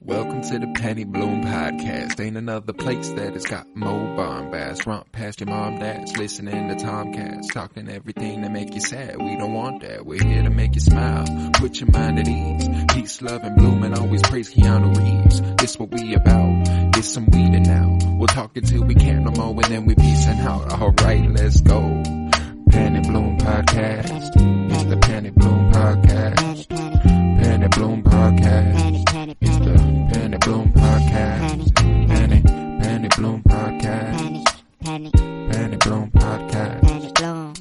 Welcome to the Penny Bloom Podcast. Ain't another place that has got more bombast. Romp past your mom, dad's listening to Tomcats. Talking everything that make you sad. We don't want that. We're here to make you smile. Put your mind at ease. Peace, love, and bloom, and always praise Keanu Reeves. This what we about. This some weeding now. We'll talk until we can't no more, and then we peacing out. Alright, let's go. Penny Bloom Podcast. It's the Penny Bloom Podcast. Penny Bloom Podcast. It's the Penny Bloom Podcast. Penny Bloom Podcast. Penny Bloom Podcast.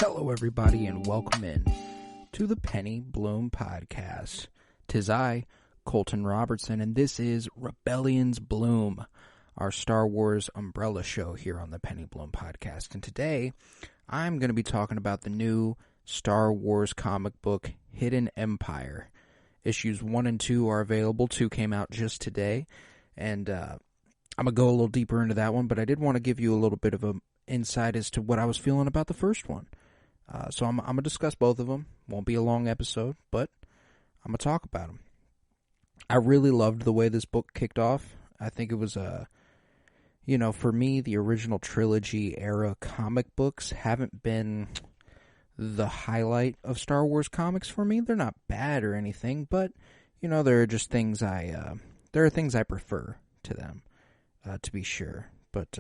Hello everybody and welcome in to the Penny Bloom Podcast. 'Tis I, Colton Robertson, and this is Rebellion's Bloom, our Star Wars umbrella show here on the Penny Bloom Podcast. And today, I'm going to be talking about the new Star Wars comic book, Hidden Empire. Issues 1 and 2 are available. 2 came out just today. And I'm going to go a little deeper into that one, but I did want to give you a little bit of an insight as to what I was feeling about the first one. So I'm going to discuss both of them. Won't be a long episode, but I'm going to talk about them. I really loved the way this book kicked off. I think it was for me, the original trilogy era comic books haven't been the highlight of Star Wars comics for me. They're not bad or anything, but, there are just things there are things I prefer to them, to be sure. But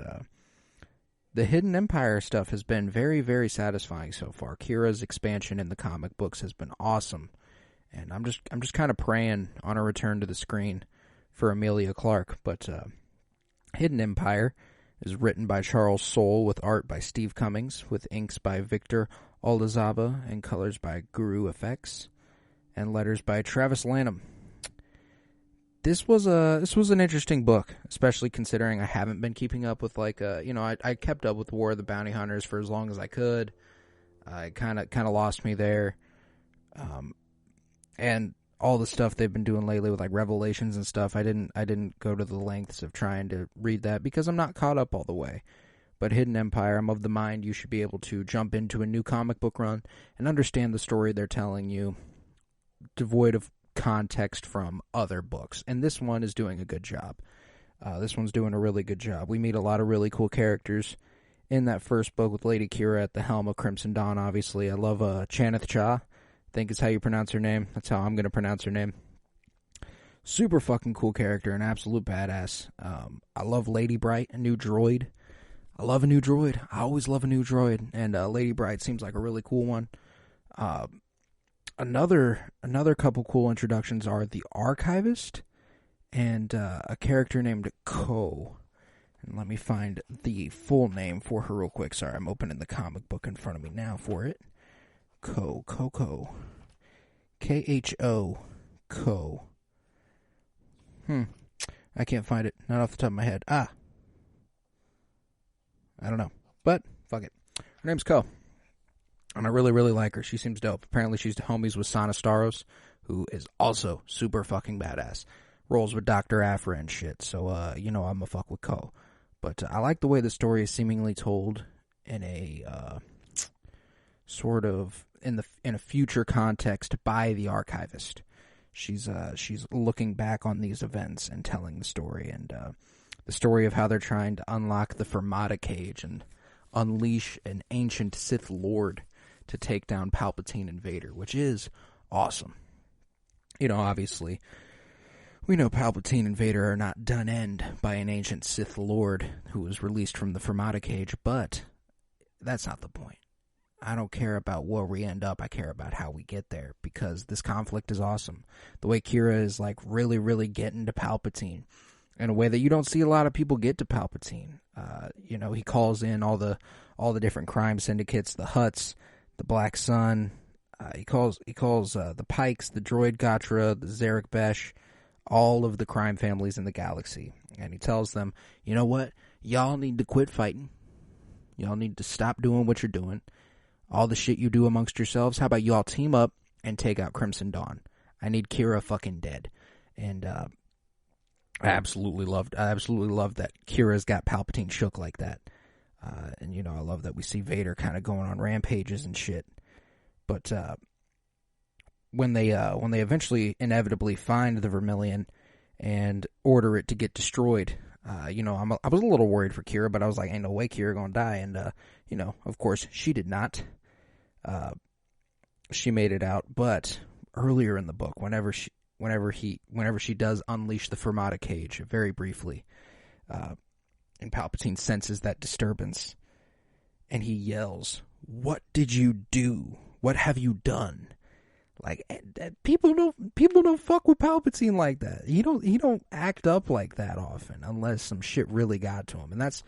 the Hidden Empire stuff has been very, very satisfying so far. Kira's expansion in the comic books has been awesome, and I'm just kind of praying on a return to the screen for Emilia Clarke. But Hidden Empire is written by Charles Soule with art by Steve Cummings, with inks by Victor Olazaba and colors by Guru Effects, and letters by Travis Lanham. This was an interesting book, especially considering I haven't been keeping up with I kept up with War of the Bounty Hunters for as long as I could. I kind of lost me there, and all the stuff they've been doing lately with Revelations and stuff. I didn't go to the lengths of trying to read that because I'm not caught up all the way. But Hidden Empire, I'm of the mind you should be able to jump into a new comic book run and understand the story they're telling you, devoid of context from other books. And this one is doing a good job. This one's doing a really good job. We meet a lot of really cool characters in that first book with Lady Kira at the helm of Crimson Dawn, obviously. I love Chaneth Cha, I think is how you pronounce her name. That's how I'm going to pronounce her name. Super fucking cool character, an absolute badass. I love Lady Bright, a new droid. I love a new droid. I always love a new droid, and Lady Bright seems like a really cool one. Another couple cool introductions are the Archivist and a character named Ko. And let me find the full name for her real quick. Sorry, I'm opening the comic book in front of me now for it. Ko. K-H-O. Ko. I can't find it. Not off the top of my head. I don't know. But, fuck it. Her name's Ko. And I really, really like her. She seems dope. Apparently she's homies with Sana Starros, who is also super fucking badass. Rolls with Dr. Aphra and shit. So, I'm a fuck with Ko. But I like the way the story is seemingly told in a sort of in a future context by the Archivist. She's looking back on these events and telling the story, and the story of how they're trying to unlock the Fermata Cage and unleash an ancient Sith Lord to take down Palpatine and Vader, which is awesome. Obviously, we know Palpatine and Vader are not done in by an ancient Sith Lord who was released from the Fermata Cage, but that's not the point. I don't care about where we end up. I care about how we get there, because this conflict is awesome. The way Kira is really, really getting to Palpatine in a way that you don't see a lot of people get to Palpatine. He calls in all the different crime syndicates, the Hutts, the Black Sun. He calls the Pikes, the Droid Gatra, the Zarek Besh, all of the crime families in the galaxy, and he tells them, you know what? Y'all need to quit fighting. Y'all need to stop doing what you're doing. All the shit you do amongst yourselves. How about you all team up and take out Crimson Dawn? I need Kira fucking dead. And I absolutely loved that Kira's got Palpatine shook like that. And I love that we see Vader kind of going on rampages and shit. But when they eventually inevitably find the Vermilion and order it to get destroyed, I was a little worried for Kira, but I was like, ain't no way Kira gonna die. And of course she did not. She made it out, but earlier in the book, whenever she does unleash the Fermata cage, very briefly, and Palpatine senses that disturbance, and he yells, "What did you do? What have you done?" Like, people don't fuck with Palpatine like that. He don't act up like that often unless some shit really got to him, and that's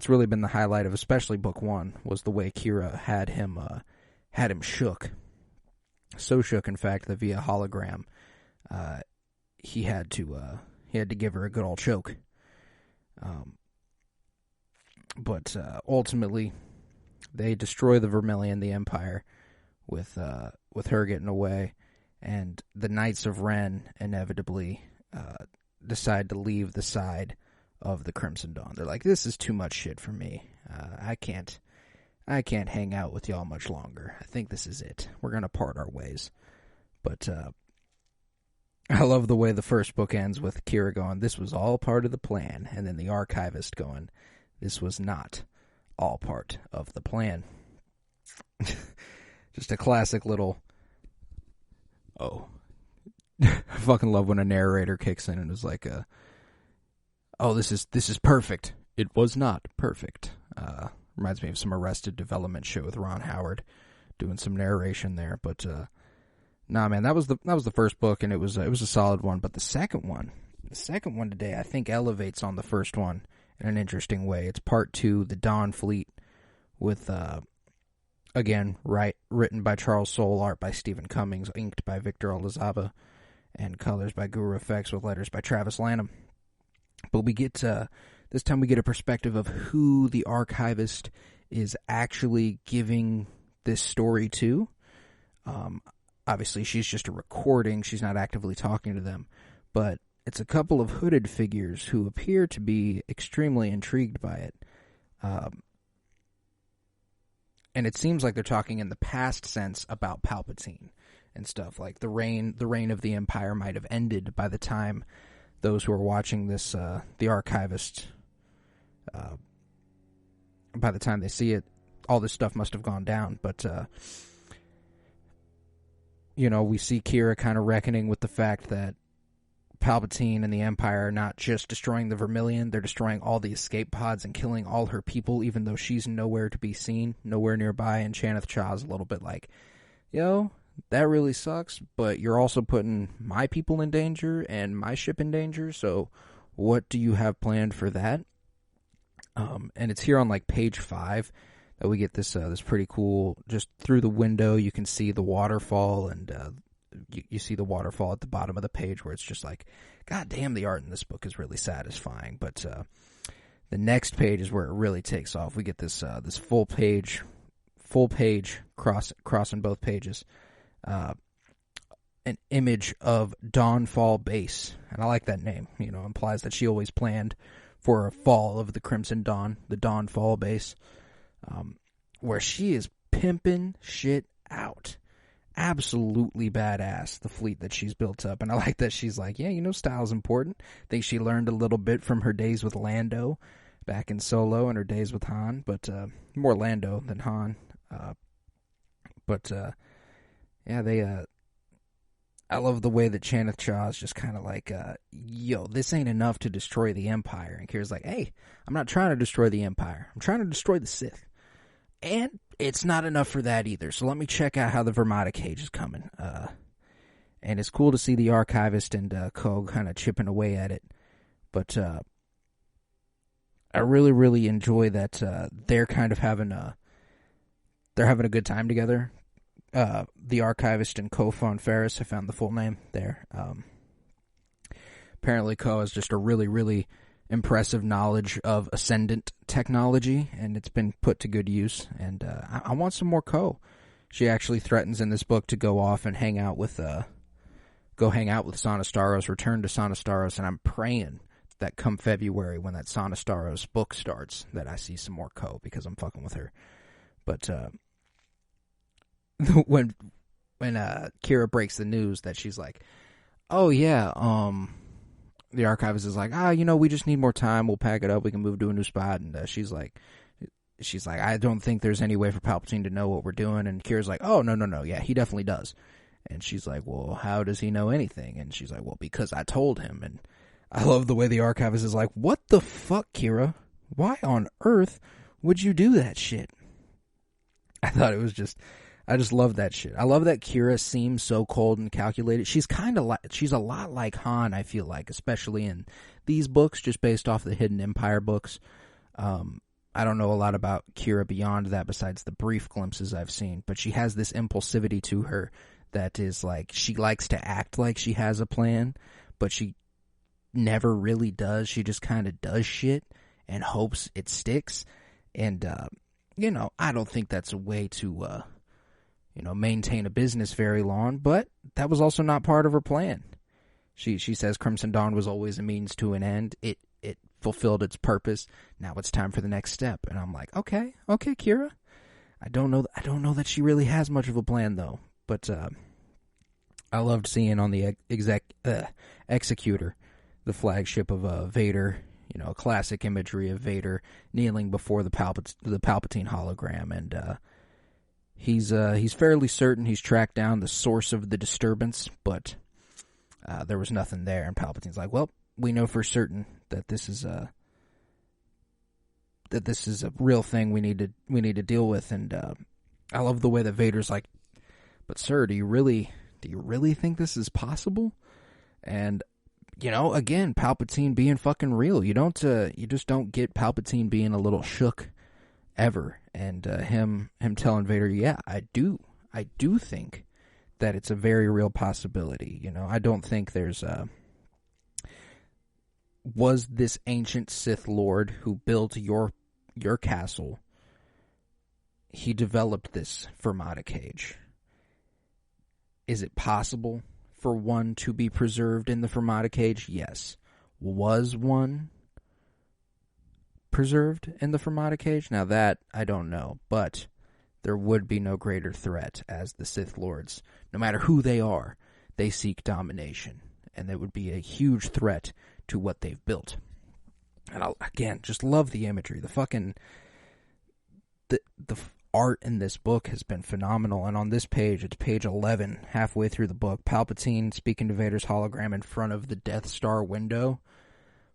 really been the highlight of especially book 1, was the way Kira had him shook. So shook, in fact, that via hologram, he had to give her a good old choke. But ultimately, they destroy the Vermilion, the Empire, with her getting away, and the Knights of Ren inevitably decide to leave the side of the Crimson Dawn. They're like, this is too much shit for me. I can't hang out with y'all much longer. I think this is it. We're gonna part our ways. But I love the way the first book ends with Kira going, "This was all part of the plan," and then the archivist going, "This was not all part of the plan." Just a classic little, I fucking love when a narrator kicks in and is like, this is perfect. It was not perfect. Reminds me of some Arrested Development shit with Ron Howard doing some narration there. But nah, man, that was the first book, and it was a solid one. But the second one today, I think elevates on the first one in an interesting way. It's part 2, The Dawn Fleet, with again, written by Charles Soule, art by Stephen Cummings, inked by Victor Olazaba, and colors by Guru Effects, with letters by Travis Lanham. But we get this time we get a perspective of who the archivist is actually giving this story to. Obviously, she's just a recording; she's not actively talking to them. But it's a couple of hooded figures who appear to be extremely intrigued by it. And it seems like they're talking in the past sense about Palpatine and stuff. Like the reign of the Empire might have ended by the time those who are watching this, the archivist, by the time they see it, all this stuff must have gone down. But, we see Kira kind of reckoning with the fact that Palpatine and the Empire are not just destroying the Vermilion, they're destroying all the escape pods and killing all her people, even though she's nowhere to be seen, nowhere nearby. And Chaneth Chaw's a little bit like, that really sucks, but you're also putting my people in danger and my ship in danger, so what do you have planned for that? And it's here on like page 5 that we get this pretty cool, just through the window you can see the waterfall, and you see the waterfall at the bottom of the page, where it's just like, god damn, the art in this book is really satisfying. But the next page is where it really takes off. We get this full page crossing both pages, an image of Dawnfall Base, and I like that name. Implies that she always planned for a fall of the Crimson Dawn, the Dawnfall Base, where she is pimping shit out. Absolutely badass, the fleet that she's built up. And I like that she's like, style's important. I think she learned a little bit from her days with Lando back in Solo and her days with Han, but more Lando than Han. I love the way that Chaneth Chaw is just kind of like, this ain't enough to destroy the Empire. And Kira's like, hey, I'm not trying to destroy the Empire. I'm trying to destroy the Sith. And it's not enough for that either. So let me check out how the Vermata cage is coming. And it's cool to see the archivist and Co kind of chipping away at it. But I really, really enjoy that they're kind of having a good time together. The archivist and Co Fon Ferris, I found the full name there. Apparently Co has just a really, really impressive knowledge of Ascendant technology, and it's been put to good use. And I want some more Co. She actually threatens in this book to go off and hang out with Sana Staros, return to Sana Staros, and I'm praying that come February, when that Sana Staros book starts, that I see some more Co, because I'm fucking with her. But when Kira breaks the news that she's like, oh yeah, the archivist is like, we just need more time. We'll pack it up. We can move to a new spot. And she's like, I don't think there's any way for Palpatine to know what we're doing. And Kira's like, oh, no. Yeah, he definitely does. And she's like, well, how does he know anything? And she's like, well, because I told him. And I love the way the archivist is like, what the fuck, Kira? Why on earth would you do that shit? I thought it was I just love that shit. I love that Kira seems so cold and calculated. She's she's a lot like Han, I feel like, especially in these books, just based off the Hidden Empire books. I don't know a lot about Kira beyond that besides the brief glimpses I've seen, but she has this impulsivity to her that is like, she likes to act like she has a plan, but she never really does. She just kind of does shit and hopes it sticks. And, I don't think that's a way to, maintain a business very long, but that was also not part of her plan. She says Crimson Dawn was always a means to an end. It fulfilled its purpose. Now it's time for the next step. And I'm like, okay, Kira. I don't know that she really has much of a plan though. But I loved seeing on the Executor, the flagship of Vader. Classic imagery of Vader kneeling before the Palpatine hologram, and he's fairly certain he's tracked down the source of the disturbance, but there was nothing there. And Palpatine's like, well, we know for certain that this is a real thing we need to deal with. And I love the way that Vader's like, but sir, do you really think this is possible? And again, Palpatine being fucking real. You just don't get Palpatine being a little shook ever. And him telling Vader, yeah, I do think that it's a very real possibility. I don't think there's was this ancient Sith Lord who built your castle. He developed this Fermata cage. Is it possible for one to be preserved in the Fermata cage? Yes. Was one preserved in the Fermata cage? Now that, I don't know, but there would be no greater threat, as the Sith Lords, no matter who they are, they seek domination, and it would be a huge threat to what they've built. And again, just love the imagery. The art in this book has been phenomenal, and on this page, it's page 11, halfway through the book, Palpatine speaking to Vader's hologram in front of the Death Star window.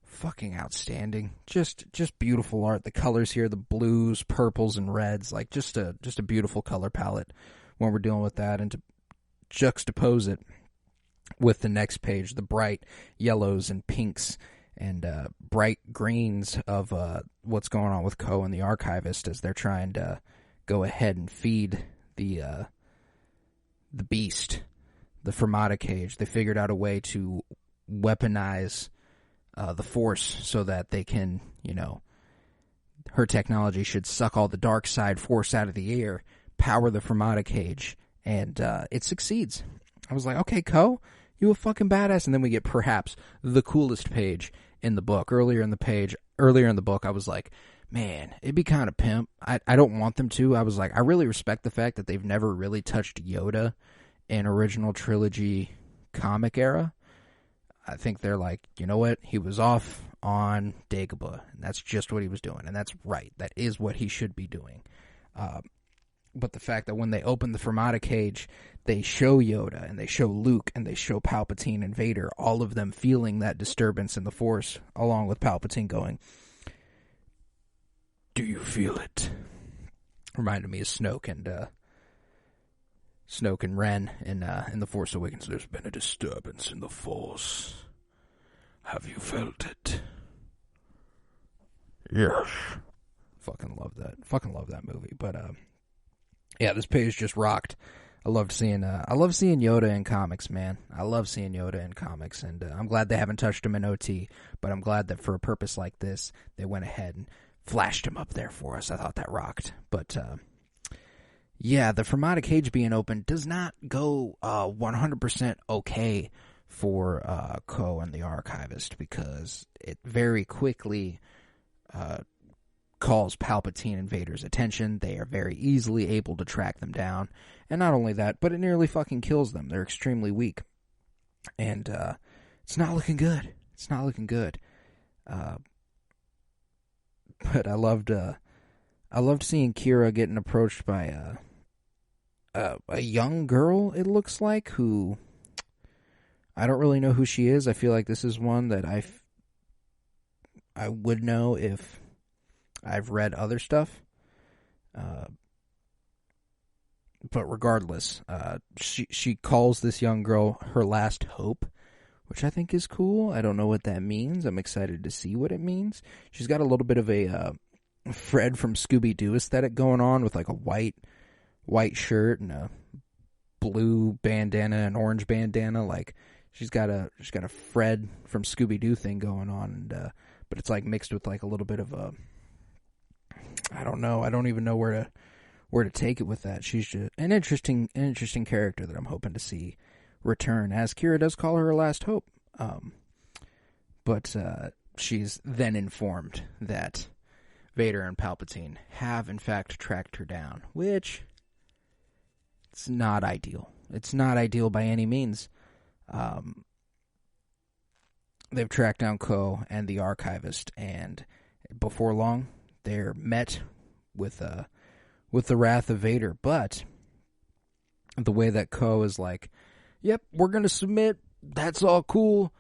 Fucking outstanding. Just beautiful art. The colors here, the blues, purples, and reds, like just a beautiful color palette when we're dealing with that. And to juxtapose it with the next page, the bright yellows and pinks and bright greens of what's going on with Ko and the Archivist as they're trying to go ahead and feed the beast, the Fermata cage. They figured out a way to weaponize the Force so that they can, her technology should suck all the dark side Force out of the air, power the Fermata cage, and it succeeds. I was like, okay, Ko, you a fucking badass. And then we get perhaps the coolest page in the book. Earlier in the book, I was like, man, it'd be kind of pimp. I don't want them to. I was like, I really respect the fact that they've never really touched Yoda in original trilogy comic era. I think they're like, you know what? He was off on Dagobah, and that's just what he was doing. And that's right. That is what he should be doing. But the fact that when they open the Fermata cage, they show Yoda, and they show Luke, and they show Palpatine and Vader, all of them feeling that disturbance in the Force, along with Palpatine going, do you feel it? Reminded me of Snoke and Ren in The Force Awakens. There's been a disturbance in the Force. Have you felt it? Yes. Fucking love that movie. But yeah, this page just rocked. I love seeing Yoda in comics, man. I love seeing Yoda in comics, and I'm glad they haven't touched him in OT. But I'm glad that for a purpose like this, they went ahead and flashed him up there for us. I thought that rocked. But yeah, the Fermata cage being open does not go 100% okay for Ko and the Archivist, because it very quickly calls Palpatine and Vader's attention. They are very easily able to track them down. And not only that, but it nearly fucking kills them. They're extremely weak. And it's not looking good. It's not looking good. But I loved seeing Kira getting approached by a young girl, it looks like, who I don't really know who she is. I feel like this is one that I would know if I've read other stuff. But regardless, she calls this young girl her last hope, which I think is cool. I don't know what that means. I'm excited to see what it means. She's got a little bit of a Fred from Scooby-Doo aesthetic going on, with like a white shirt and a blue bandana and orange bandana. Like she's got a Fred from Scooby-Doo thing going on, and but it's like mixed with like a little bit of a, I don't know. I don't even know where to take it with that. She's just an interesting character that I'm hoping to see return, as Kira does call her last hope. But she's then informed that Vader and Palpatine have in fact tracked her down, which it's not ideal. It's not ideal by any means. They've tracked down Ko and the Archivist, and before long, they're met with the wrath of Vader. But the way that Ko is like, "Yep, we're gonna submit. That's all cool.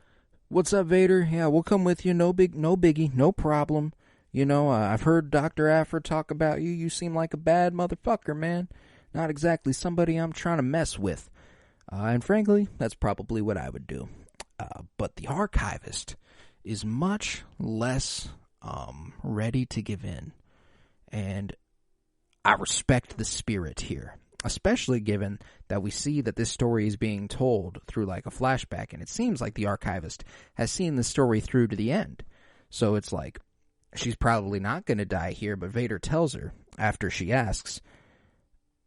What's up, Vader? Yeah, we'll come with you. No biggie, no problem. You know, I've heard Dr. Aphra talk about you. You seem like a bad motherfucker, man. Not exactly somebody I'm trying to mess with." And frankly, that's probably what I would do. But the Archivist is much less ready to give in. And I respect the spirit here, especially given that we see that this story is being told through like a flashback, and it seems like the Archivist has seen the story through to the end. So it's like, she's probably not going to die here, but Vader tells her, after she asks,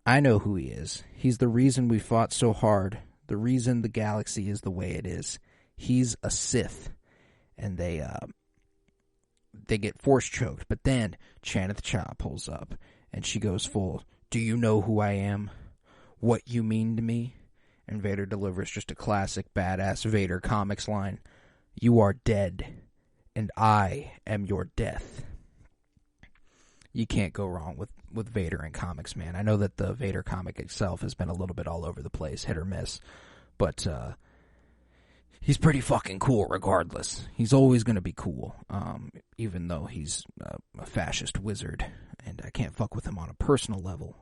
"I know who he is. He's the reason we fought so hard, the reason the galaxy is the way it is. He's a Sith." And they get force choked, but then Chaneth Cha pulls up, and she goes full, "Do you know who I am? What you mean to me?" And Vader delivers just a classic badass Vader comics line, "You are dead, and I am your death." You can't go wrong with Vader in comics, man. I know that the Vader comic itself has been a little bit all over the place, hit or miss, but he's pretty fucking cool regardless. He's always going to be cool, even though he's a fascist wizard, and I can't fuck with him on a personal level.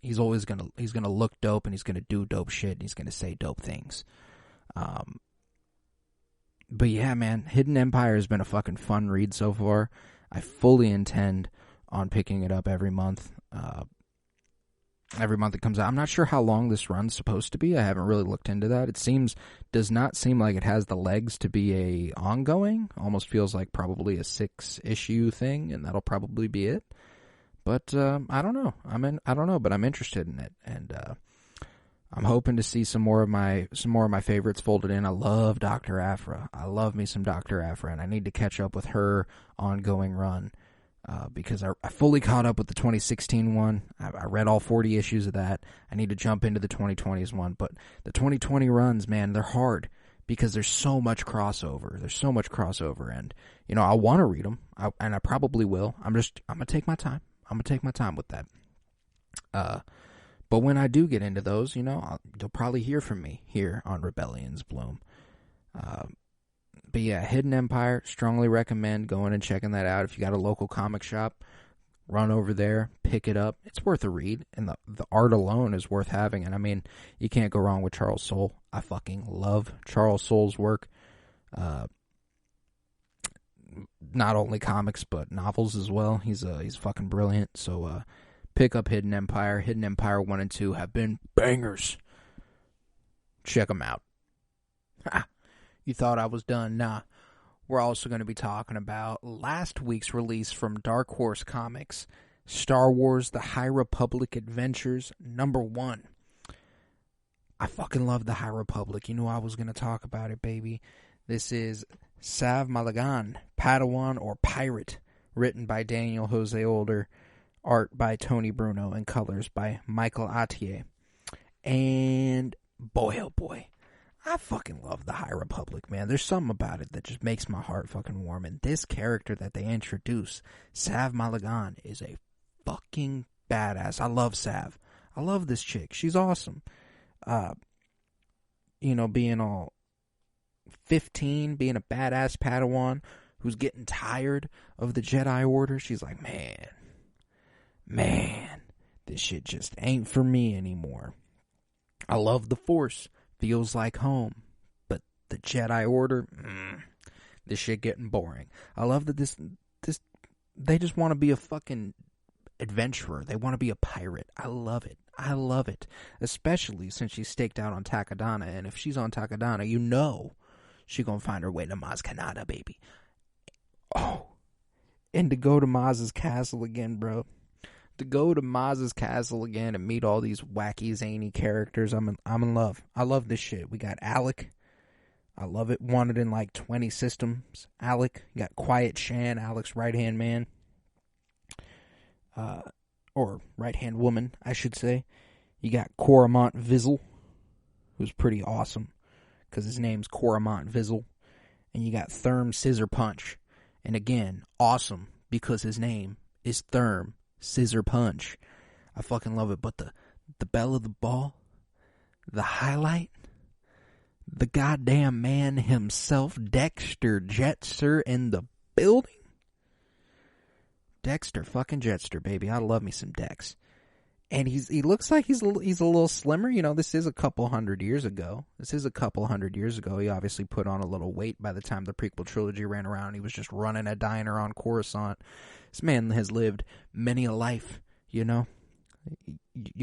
He's gonna look dope, and he's gonna do dope shit, and he's gonna say dope things. But yeah, man, Hidden Empire has been a fucking fun read so far. I fully intend on picking it up every month. Every month it comes out. I'm not sure how long this run's supposed to be. I haven't really looked into that. It does not seem like it has the legs to be a ongoing. Almost feels like probably a 6-issue thing, and that'll probably be it. But I don't know. I don't know, but I'm interested in it, and I'm hoping to see some more of my favorites folded in. I love Dr. Aphra. I love me some Dr. Aphra, and I need to catch up with her ongoing run. Because I fully caught up with the 2016 one. I read all 40 issues of that. I need to jump into the 2020s one. But the 2020 runs, man, they're hard because there's so much crossover. And, you know, I want to read them, and I probably will. I'm going to take my time. I'm going to take my time with that. But when I do get into those, you know, you'll probably hear from me here on Rebellion's Bloom. But yeah, Hidden Empire, strongly recommend going and checking that out. If you got a local comic shop, run over there, pick it up. It's worth a read, and the art alone is worth having. And I mean, you can't go wrong with Charles Soule. I fucking love Charles Soule's work. Not only comics, but novels as well. He's fucking brilliant. So pick up Hidden Empire. Hidden Empire 1 and 2 have been bangers. Check them out. You thought I was done? Nah. We're also going to be talking about last week's release from Dark Horse Comics, Star Wars The High Republic Adventures #1. I fucking love The High Republic. You knew I was going to talk about it, baby. This is Sav Malagan, Padawan or Pirate, written by Daniel Jose Older, art by Tony Bruno, and colors by Michael Attier. And boy, oh boy, I fucking love the High Republic, man. There's something about it that just makes my heart fucking warm. And this character that they introduce, Sav Malagan, is a fucking badass. I love Sav. I love this chick. She's awesome. Being all 15, being a badass Padawan who's getting tired of the Jedi Order. She's like, man, this shit just ain't for me anymore. I love the Force. Feels like home. But the Jedi Order, this shit getting boring. I love that this they just want to be a fucking adventurer. They want to be a pirate. I love it. Especially since she's staked out on Takodana. And if she's on Takodana, you know she gonna find her way to Maz Kanata, baby. Oh. And to go to Maz's castle again, bro. To go to Maz's castle again and meet all these wacky, zany characters. I'm in love. I love this shit. We got Alec. I love it. Wanted in like 20 systems. Alec. You got Quiet Shan, Alec's right-hand man. Or right-hand woman, I should say. You got Coromant Vizsla, who's pretty awesome, because his name's Coromant Vizsla. And you got Therm Scissor Punch. And again, awesome, because his name is Therm Scissor Punch. I fucking love it. But the belle of the ball, the highlight, the goddamn man himself, Dexter Jetster, in the building. Dexter fucking Jetster, baby. I love me some Dex. And he looks like he's a little slimmer. This is a couple hundred years ago. He obviously put on a little weight by the time the prequel trilogy ran around. He was just running a diner on Coruscant. This man has lived many a life, You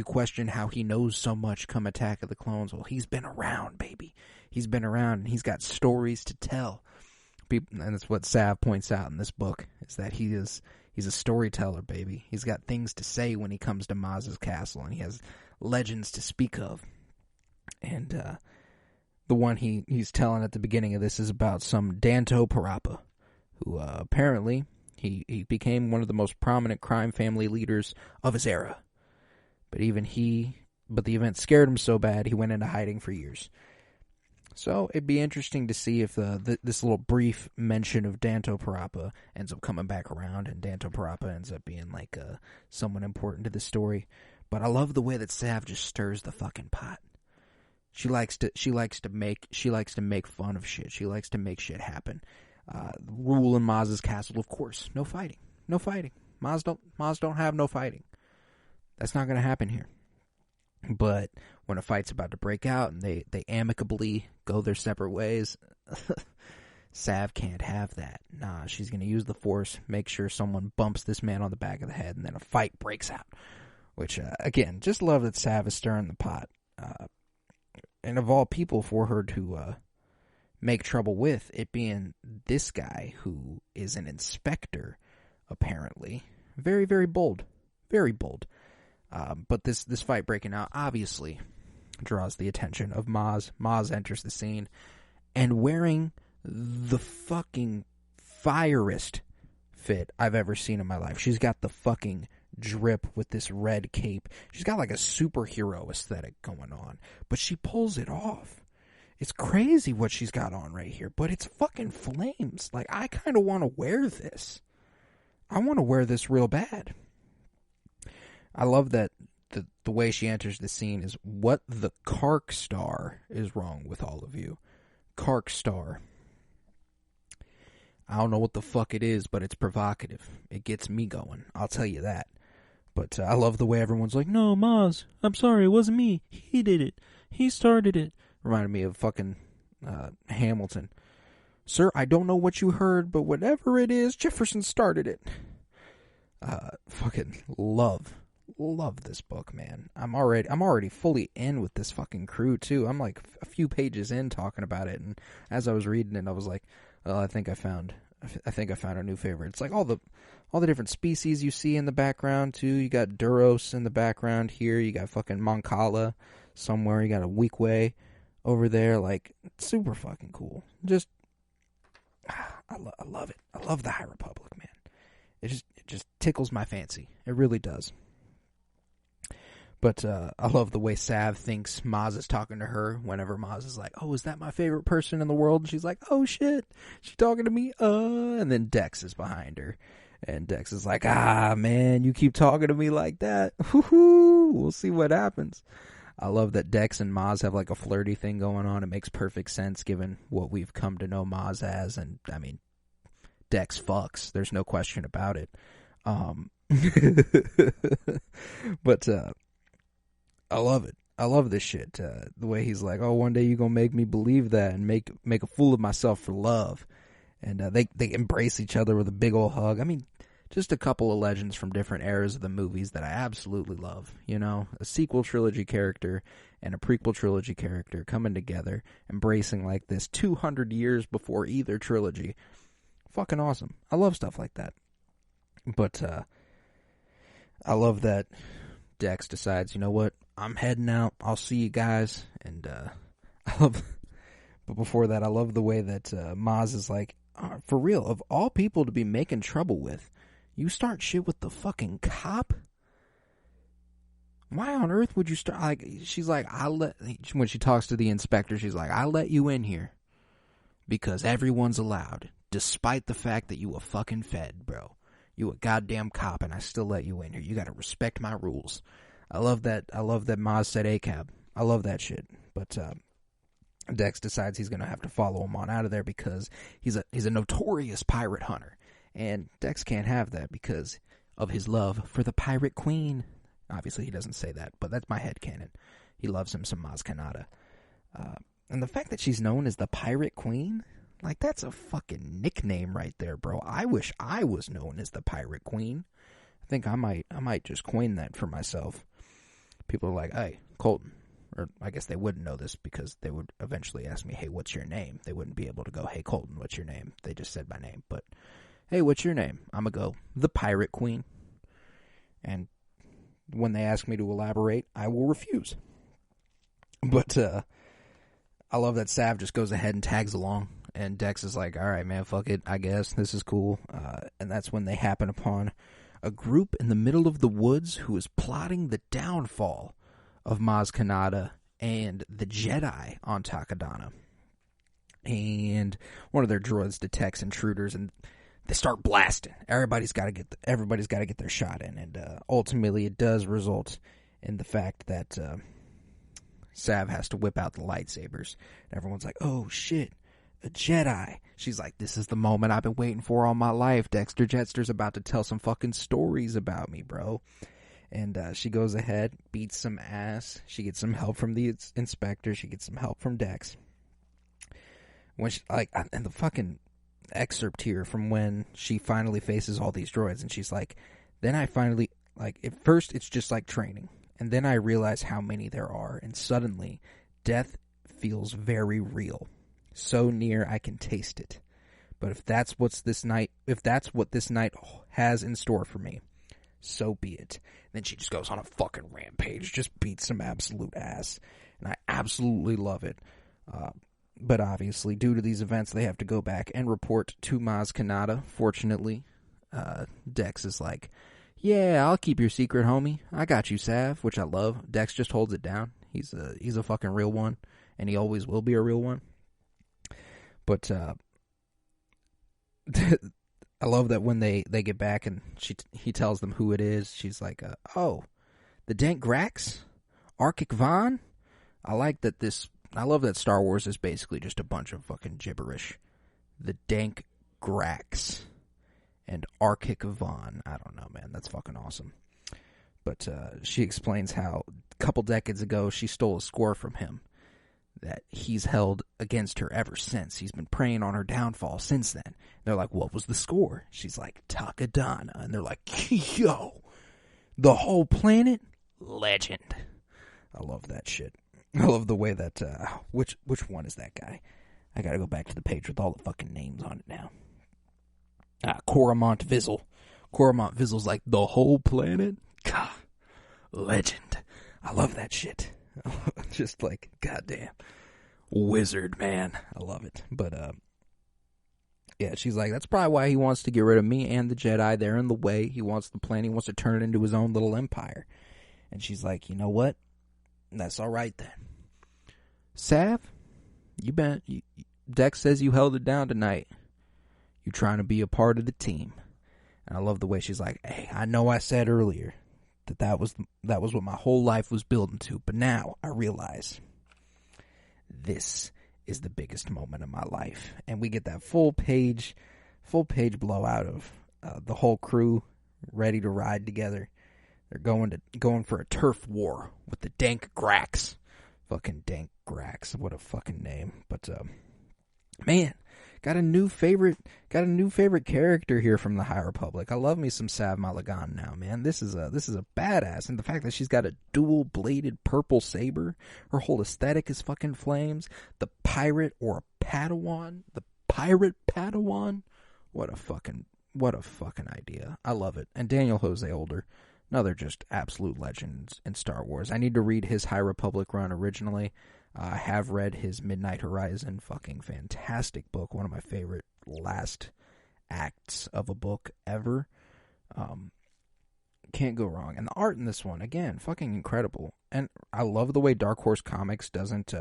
question how he knows so much come Attack of the Clones. Well, he's been around, baby. He's been around, and he's got stories to tell. And that's what Sav points out in this book, is that he's a storyteller, baby. He's got things to say when he comes to Maz's castle, and he has legends to speak of. And the one he's telling at the beginning of this is about some Danto Parappa, who apparently he became one of the most prominent crime family leaders of his era. But the event scared him so bad he went into hiding for years. So it'd be interesting to see if this little brief mention of Danto Parappa ends up coming back around, and Danto Parappa ends up being like someone important to the story. But I love the way that Sav just stirs the fucking pot. She likes to make fun of shit. She likes to make shit happen. Rule in Maz's castle, of course. No fighting. Maz don't have no fighting. That's not gonna happen here. But when a fight's about to break out and they amicably go their separate ways, Sav can't have that. Nah, she's going to use the Force, make sure someone bumps this man on the back of the head, and then a fight breaks out. Which, again, just love that Sav is stirring the pot. And of all people for her to make trouble with, it being this guy who is an inspector, apparently. Very, very bold. Very bold. But this fight breaking out obviously draws the attention of Maz. Maz enters the scene and wearing the fucking firest fit I've ever seen in my life. She's got the fucking drip with this red cape. She's got like a superhero aesthetic going on, but she pulls it off. It's crazy what she's got on right here, but it's fucking flames. Like, I kind of want to wear this. I want to wear this real bad. I love that the way she enters the scene is, what the Kark Star is wrong with all of you? Kark Star. I don't know what the fuck it is, but it's provocative. It gets me going. I'll tell you that. But I love the way everyone's like, no, Maz, I'm sorry, it wasn't me. He did it. He started it. Reminded me of fucking Hamilton. Sir, I don't know what you heard, but whatever it is, Jefferson started it. Fucking love this book, man. I'm already fully in with this fucking crew too. I'm like a few pages in talking about it, and as I was reading it, I was like, well, I think I found a new favorite. It's like all the different species you see in the background too. You got Duros in the background here. You got fucking Moncala somewhere. You got a Weequay over there. Like, it's super fucking cool. Just I love it. I love the High Republic, man. It just tickles my fancy. It really does. But I love the way Sav thinks Maz is talking to her whenever Maz is like, oh, is that my favorite person in the world? And she's like, oh, shit, she's talking to me? And then Dex is behind her. And Dex is like, man, you keep talking to me like that. Woo-hoo, we'll see what happens. I love that Dex and Maz have like a flirty thing going on. It makes perfect sense given what we've come to know Maz as. And, I mean, Dex fucks. There's no question about it. But I love it. I love this shit. The way he's like, oh, one day you're going to make me believe that and make a fool of myself for love. And they embrace each other with a big old hug. I mean, just a couple of legends from different eras of the movies that I absolutely love. You know, a sequel trilogy character and a prequel trilogy character coming together, embracing like this 200 years before either trilogy. Fucking awesome. I love stuff like that. But I love that Dex decides, you know what, I'm heading out. I'll see you guys. And but before that, I love the way that Maz is like, for real, of all people to be making trouble with, you start shit with the fucking cop? Why on earth would you start? Like, she's like, when she talks to the inspector, she's like, I let you in here because everyone's allowed, despite the fact that you a fucking fed, bro. You a goddamn cop, and I still let you in here. You gotta respect my rules. I love that Maz said ACAB. I love that shit. But Dex decides he's gonna have to follow him on out of there because he's a notorious pirate hunter. And Dex can't have that because of his love for the Pirate Queen. Obviously, he doesn't say that, but that's my headcanon. He loves him some Maz Kanata. And the fact that she's known as the Pirate Queen, like, that's a fucking nickname right there, bro. I wish I was known as the Pirate Queen. I think I might just coin that for myself. People are like, hey, Colton. Or I guess they wouldn't know this because they would eventually ask me, hey, what's your name? They wouldn't be able to go, hey, Colton, what's your name? They just said my name, but... hey, what's your name? I'm going to go, the Pirate Queen. And when they ask me to elaborate, I will refuse. But I love that Sav just goes ahead and tags along. And Dex is like, all right, man, fuck it, I guess. This is cool. And that's when they happen upon a group in the middle of the woods who is plotting the downfall of Maz Kanata and the Jedi on Takodana. And one of their droids detects intruders and they start blasting. Everybody's got to get their shot in, and ultimately it does result in the fact that Sav has to whip out the lightsabers. And everyone's like, "Oh shit, a Jedi!" She's like, "This is the moment I've been waiting for all my life. Dexter Jettster's about to tell some fucking stories about me, bro." And she goes ahead, beats some ass. She gets some help from the inspector. She gets some help from Dex. When she, and the fucking excerpt here from when she finally faces all these droids, and she's like, then I finally, like, at first it's just like training, and then I realize how many there are, and suddenly death feels very real, so near I can taste it. But if that's what this night has in store for me, so be it. And then she just goes on a fucking rampage, just beats some absolute ass, and I absolutely love it. But obviously, due to these events, they have to go back and report to Maz Kanata. Fortunately, Dex is like, yeah, I'll keep your secret, homie. I got you, Sav, which I love. Dex just holds it down. He's a fucking real one, and he always will be a real one. But I love that when they get back and he tells them who it is. She's like, oh, the Dank Grax? Arkic Von? I love that Star Wars is basically just a bunch of fucking gibberish. The Dank Grax and Arkic Von. I don't know, man. That's fucking awesome. But she explains how a couple decades ago she stole a score from him that he's held against her ever since. He's been preying on her downfall since then. They're like, what was the score? She's like, Takodana. And they're like, yo, the whole planet? Legend. I love that shit. I love the way that, which one is that guy? I gotta go back to the page with all the fucking names on it now. Coromont Vizzle. Coromont Vizzle's like, the whole planet? God, legend. I love that shit. Just like, goddamn. Wizard, man. I love it. But, Yeah, she's like, that's probably why he wants to get rid of me and the Jedi. They're in the way. He wants the plan. He wants to turn it into his own little empire. And she's like, you know what? That's all right then. Sav, Dex says you held it down tonight. You're trying to be a part of the team. And I love the way she's like, hey, I know I said earlier that was what my whole life was building to, but now I realize this is the biggest moment of my life. And we get that full page blowout of the whole crew ready to ride together. They're going for a turf war with the Dank Grax. Fucking Dank Grax. What a fucking name. But man, got a new favorite character here from the High Republic. I love me some Sav Malagan now, man. This is a badass, and the fact that she's got a dual-bladed purple saber, her whole aesthetic is fucking flames. The pirate or a Padawan, What a fucking idea. I love it. And Daniel Jose Older, another just absolute legend in Star Wars. I need to read his High Republic run originally. I have read his Midnight Horizon, fucking fantastic book. One of my favorite last acts of a book ever. Can't go wrong. And the art in this one, again, fucking incredible. And I love the way Dark Horse Comics doesn't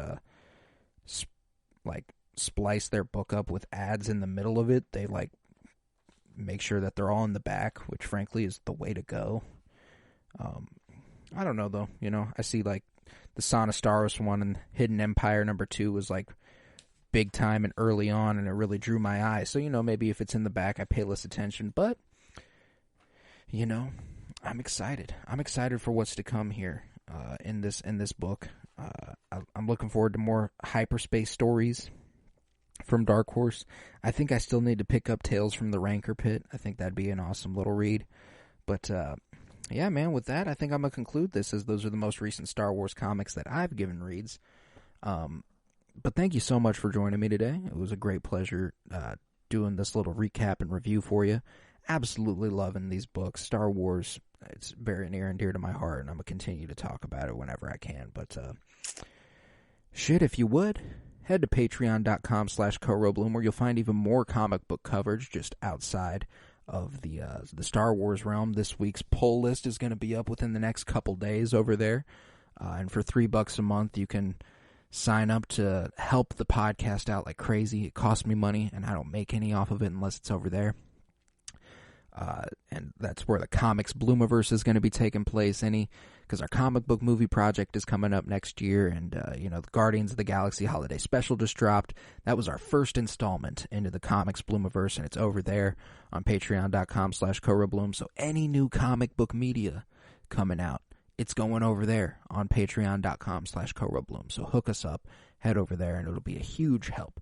splice their book up with ads in the middle of it. They make sure that they're all in the back, which frankly is the way to go. I don't know though. I see the Son of Staros one and Hidden Empire #2 was big time and early on, and it really drew my eye. So maybe if it's in the back, I pay less attention. But I'm excited. I'm excited for what's to come here in this book. I'm looking forward to more hyperspace stories from Dark Horse. I think I still need to pick up Tales from the Rancor Pit. I think that'd be an awesome little read. But yeah, man, with that, I think I'm going to conclude this, as those are the most recent Star Wars comics that I've given reads. But thank you so much for joining me today. It was a great pleasure doing this little recap and review for you. Absolutely loving these books. Star Wars, it's very near and dear to my heart, and I'm going to continue to talk about it whenever I can. But if you would, head to patreon.com/CoroBloom, where you'll find even more comic book coverage just outside of the Star Wars realm. This week's poll list is going to be up within the next couple days over there. And for $3 a month, you can sign up to help the podcast out like crazy. It costs me money, and I don't make any off of it unless it's over there. And that's where the Comics Bloomiverse is going to be taking place. Because our comic book movie project is coming up next year, and the Guardians of the Galaxy Holiday Special just dropped. That was our first installment into the Comics Bloomiverse, and it's over there on patreon.com/CoroBloom. So any new comic book media coming out, it's going over there on patreon.com/CoroBloom. So hook us up, head over there, and it'll be a huge help.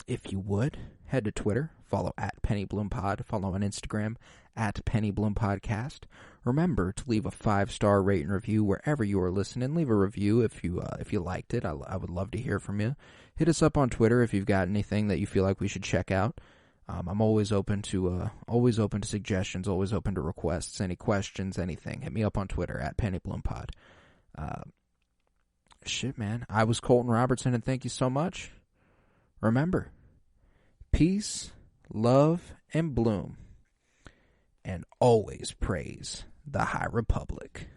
If you would, head to Twitter, follow @PennyBloomPod, follow on Instagram @PennyBloomPodcast. Remember to leave a 5-star rate and review wherever you are listening. Leave a review if you liked it. I would love to hear from you. Hit us up on Twitter if you've got anything that you feel like we should check out. I'm always open to suggestions, always open to requests, any questions, anything. Hit me up on Twitter @PennyBloomPod. Man. I was Colton Robertson, and thank you so much. Remember, peace, love, and bloom. And always praise the High Republic.